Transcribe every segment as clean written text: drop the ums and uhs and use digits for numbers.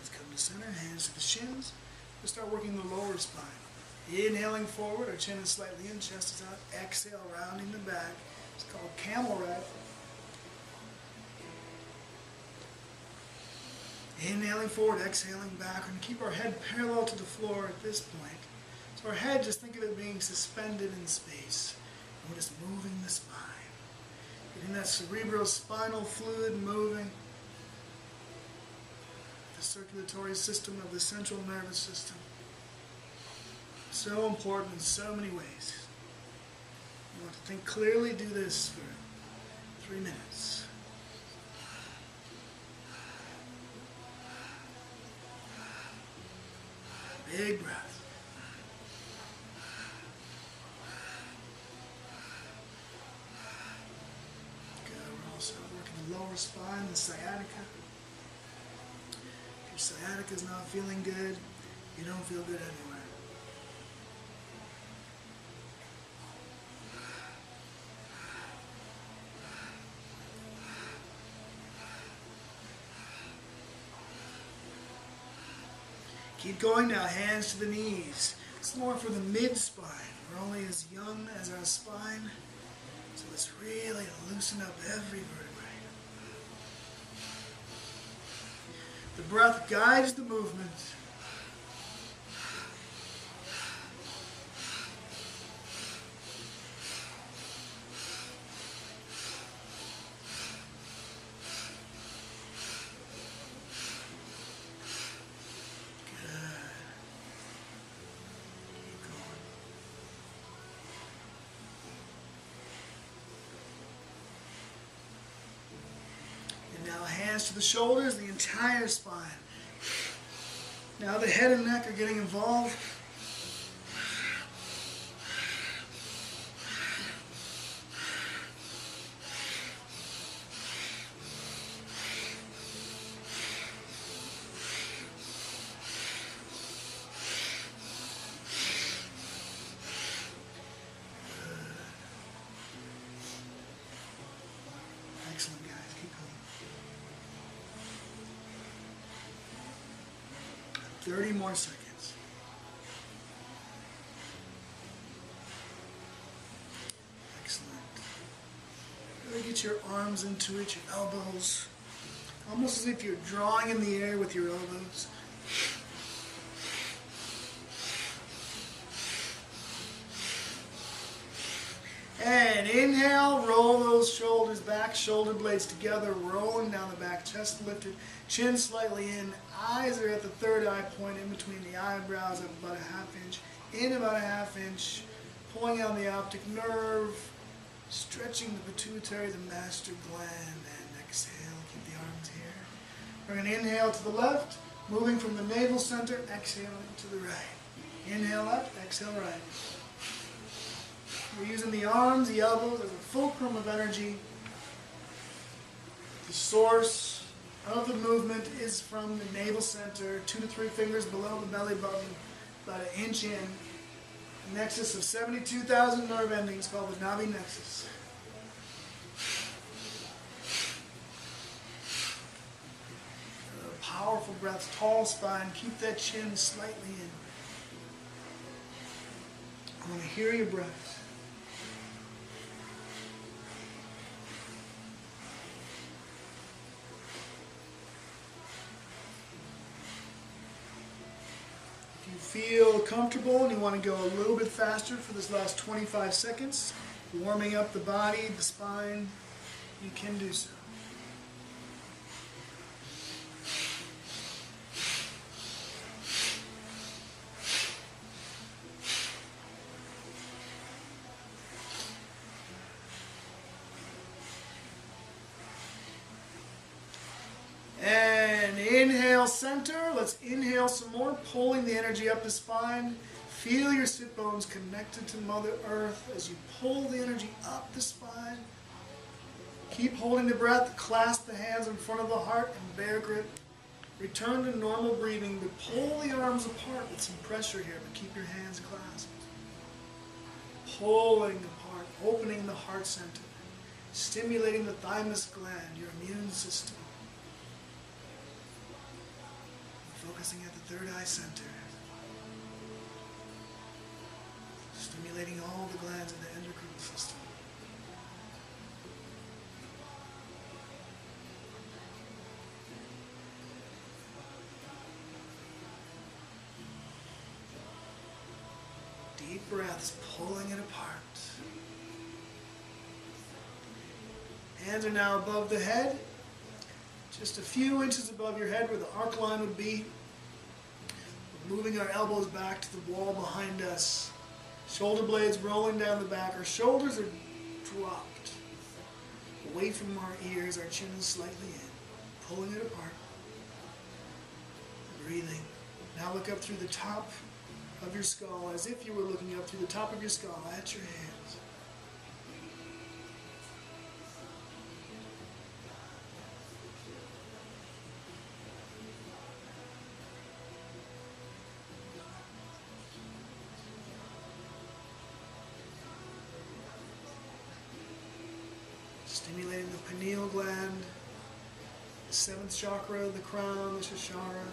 Let's come to center, hands to the shins. We'll start working the lower spine. Inhaling forward, our chin is slightly in, chest is out. Exhale, rounding the back. It's called camel ride. Inhaling forward, exhaling back. We're going to keep our head parallel to the floor at this point. So our head, just think of it being suspended in space. And we're just moving the spine. Getting that cerebrospinal fluid moving. The circulatory system of the central nervous system. So important in so many ways. You want to think clearly, do this for 3 minutes. Big breath. Good. We're also working the lower spine, the sciatica. If your sciatica is not feeling good, you don't feel good anywhere. Keep going now, hands to the knees. It's more for the mid-spine. We're only as young as our spine, so let's really loosen up every vertebrae. The breath guides the movement. Now hands to the shoulders, the entire spine. Now the head and neck are getting involved. Excellent, guys. Keep going. 30 more seconds. Excellent. Really get your arms into it, your elbows. Almost as if you're drawing in the air with your elbows. And inhale, roll those shoulders back, shoulder blades together, rolling down the back, chest lifted, chin slightly in, eyes are at the third eye point in between the eyebrows up about a ½ inch, in about a ½ inch, pulling out the optic nerve, stretching the pituitary, the master gland, and exhale, keep the arms here. We're going to inhale to the left, moving from the navel center, exhale to the right. Inhale up, exhale right. We're using the arms, the elbows as a fulcrum of energy. The source of the movement is from the navel center, 2 to 3 fingers below the belly button, about 1 inch in. A nexus of 72,000 nerve endings called the Navi nexus. Powerful breaths, tall spine, keep that chin slightly in. I want to hear your breath. Feel comfortable and you want to go a little bit faster for this last 25 seconds, warming up the body, the spine, you can do so. And inhale center, let's inhale some more, pulling the energy up the spine. Feel your sit bones connected to Mother Earth as you pull the energy up the spine. Keep holding the breath, clasp the hands in front of the heart and bear grip. Return to normal breathing, but pull the arms apart with some pressure here, but keep your hands clasped. Pulling apart, opening the heart center, stimulating the thymus gland, your immune system. focusing at the third eye center. Stimulating all the glands in the endocrine system. Deep breaths, pulling it apart. Hands are now above the head, just a few inches above your head where the arc line would be. We're moving our elbows back to the wall behind us. Shoulder blades rolling down the back. Our shoulders are dropped away from our ears, our chin is slightly in, pulling it apart. Breathing. Now look up through the top of your skull as if you were looking up through the top of your skull at your hands. Stimulating the pineal gland, the seventh chakra, the crown, the shashara.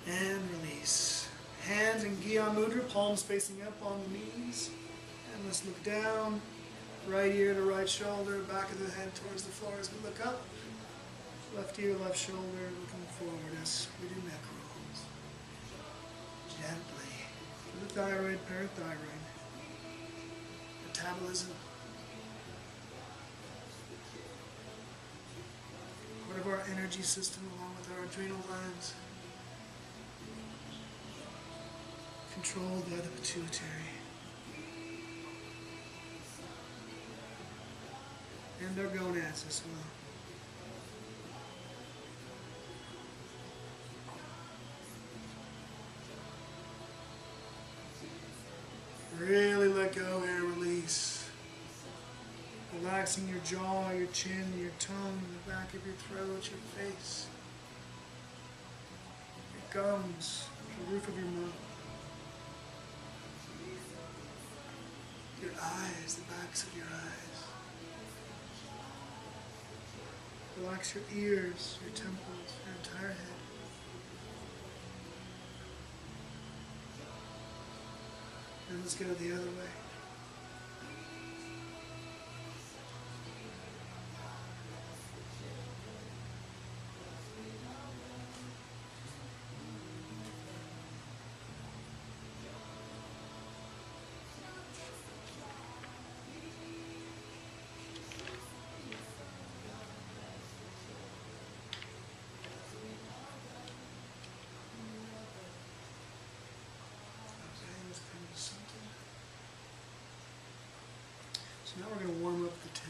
And release. Hands in Gyan Mudra, palms facing up on the knees. And let's look down, right ear to right shoulder, back of the head towards the floor as we look up. Left ear, left shoulder, looking forward as we do neck rolls. Gently. For the thyroid, parathyroid. Metabolism. Part of our energy system along with our adrenal glands. Controlled by the pituitary. And our gonads as well. Really let go here, release. Relaxing your jaw, your chin, your tongue, the back of your throat, your face, your gums, the roof of your mouth, your eyes, the backs of your eyes. Relax your ears, your temples, your entire head. And let's go the other way. So now we're going to warm up the 10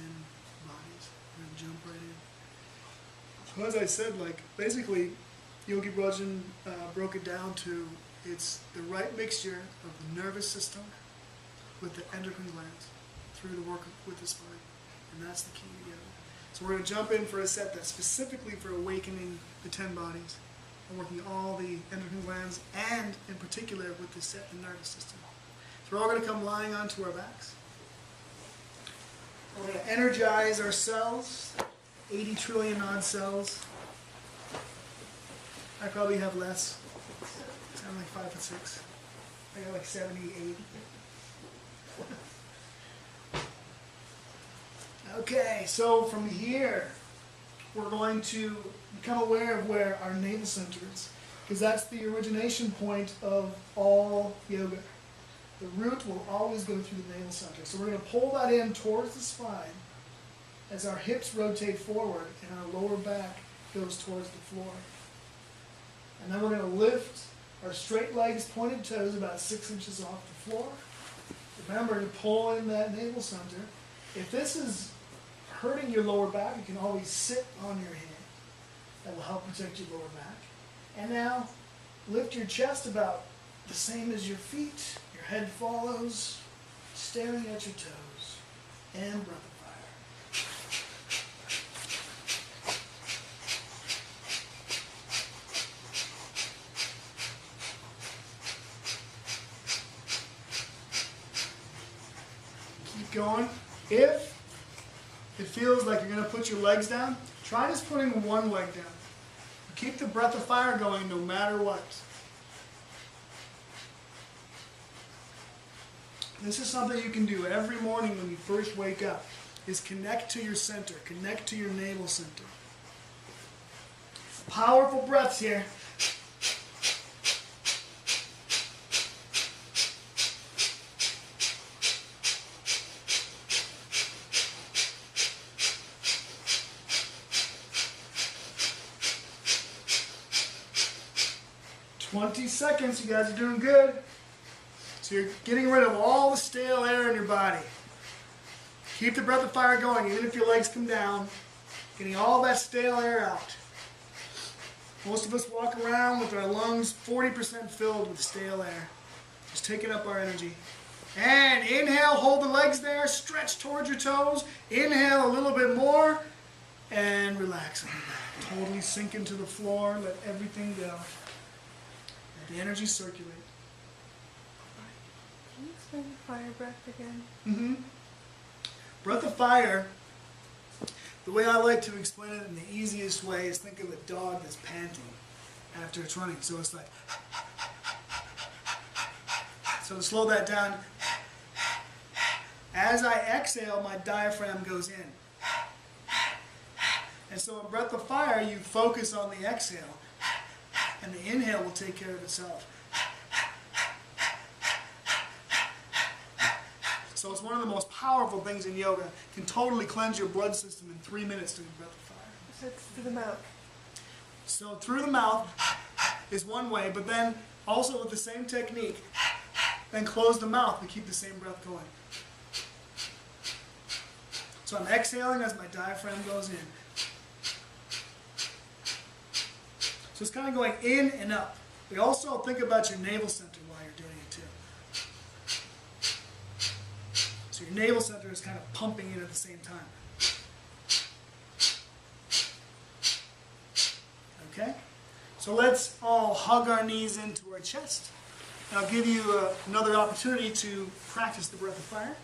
bodies. We're going to jump right in. So as I said, basically, Yogi Bhajan broke it down to it's the right mixture of the nervous system with the endocrine glands through the work with the spine. And that's the key together. So we're going to jump in for a set that's specifically for awakening the 10 bodies and working all the endocrine glands and in particular with the set the nervous system. So we're all going to come lying onto our backs. We're going to energize our cells, 80 trillion odd cells. I probably have less. I'm like 5'6". I got like 70, 80. Okay, so from here, we're going to become aware of where our navel center is, because that's the origination point of all yoga. The root will always go through the navel center. So we're going to pull that in towards the spine as our hips rotate forward and our lower back goes towards the floor. And then we're going to lift our straight legs, pointed toes about 6 inches off the floor. Remember to pull in that navel center. If this is hurting your lower back, you can always sit on your hand. That will help protect your lower back. And now lift your chest about the same as your feet. Your head follows, staring at your toes. And breath of fire. Keep going. If it feels like you're going to put your legs down, try just putting one leg down. Keep the breath of fire going no matter what. This is something you can do every morning when you first wake up, is connect to your center, connect to your navel center. Powerful breaths here. "20 seconds, you guys are doing good." So you're getting rid of all the stale air in your body. Keep the breath of fire going, even if your legs come down. Getting all that stale air out. Most of us walk around with our lungs 40% filled with stale air. Just taking up our energy. And inhale, hold the legs there, stretch towards your toes. Inhale a little bit more, and relax on the back. Totally sink into the floor, let everything go. Let the energy circulate. Can you explain the fire breath again? Mm-hmm. Breath of fire, the way I like to explain it in the easiest way is think of a dog that's panting after it's running. So it's like, so to slow that down, as I exhale, my diaphragm goes in. And so in breath of fire, you focus on the exhale, and the inhale will take care of itself. So it's one of the most powerful things in yoga. It can totally cleanse your blood system in 3 minutes doing breath of fire. So it's through the mouth. So through the mouth is one way, but then also with the same technique, then close the mouth and keep the same breath going. So I'm exhaling as my diaphragm goes in. So it's kind of going in and up. But also think about your navel center while you're doing it too. So your navel center is kind of pumping in at the same time. Okay? So let's all hug our knees into our chest. And I'll give you another opportunity to practice the breath of fire.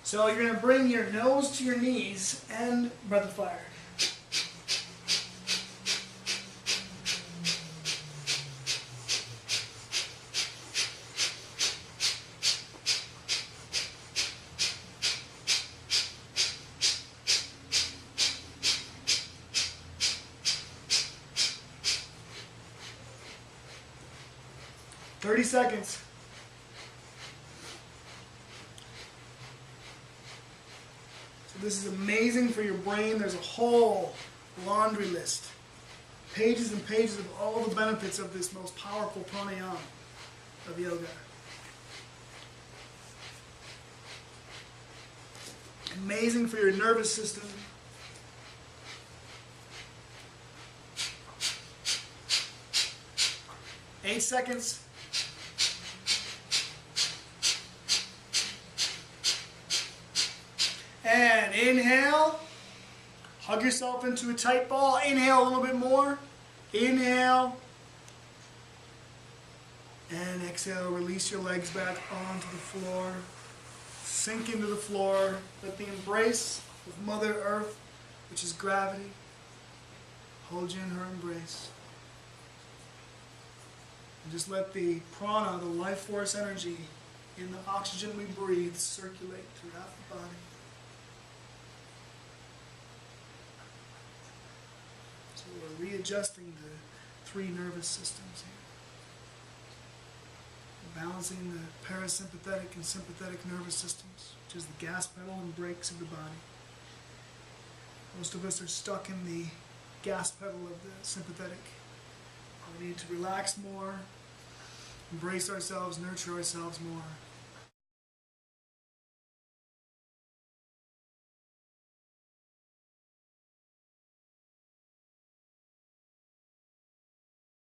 So you're going to bring your nose to your knees and breath of fire. "30 seconds. So this is amazing for your brain. There's a whole laundry list. Pages and pages of all the benefits of this most powerful pranayama of yoga. Amazing for your nervous system. "8 seconds. And inhale, hug yourself into a tight ball. Inhale a little bit more. Inhale. And exhale, release your legs back onto the floor. Sink into the floor. Let the embrace of Mother Earth, which is gravity, hold you in her embrace. And just let the prana, the life force energy in the oxygen we breathe, circulate throughout the body. So we're readjusting the 3 nervous systems here. We're balancing the parasympathetic and sympathetic nervous systems, which is the gas pedal and brakes of the body. Most of us are stuck in the gas pedal of the sympathetic. We need to relax more, embrace ourselves, nurture ourselves more.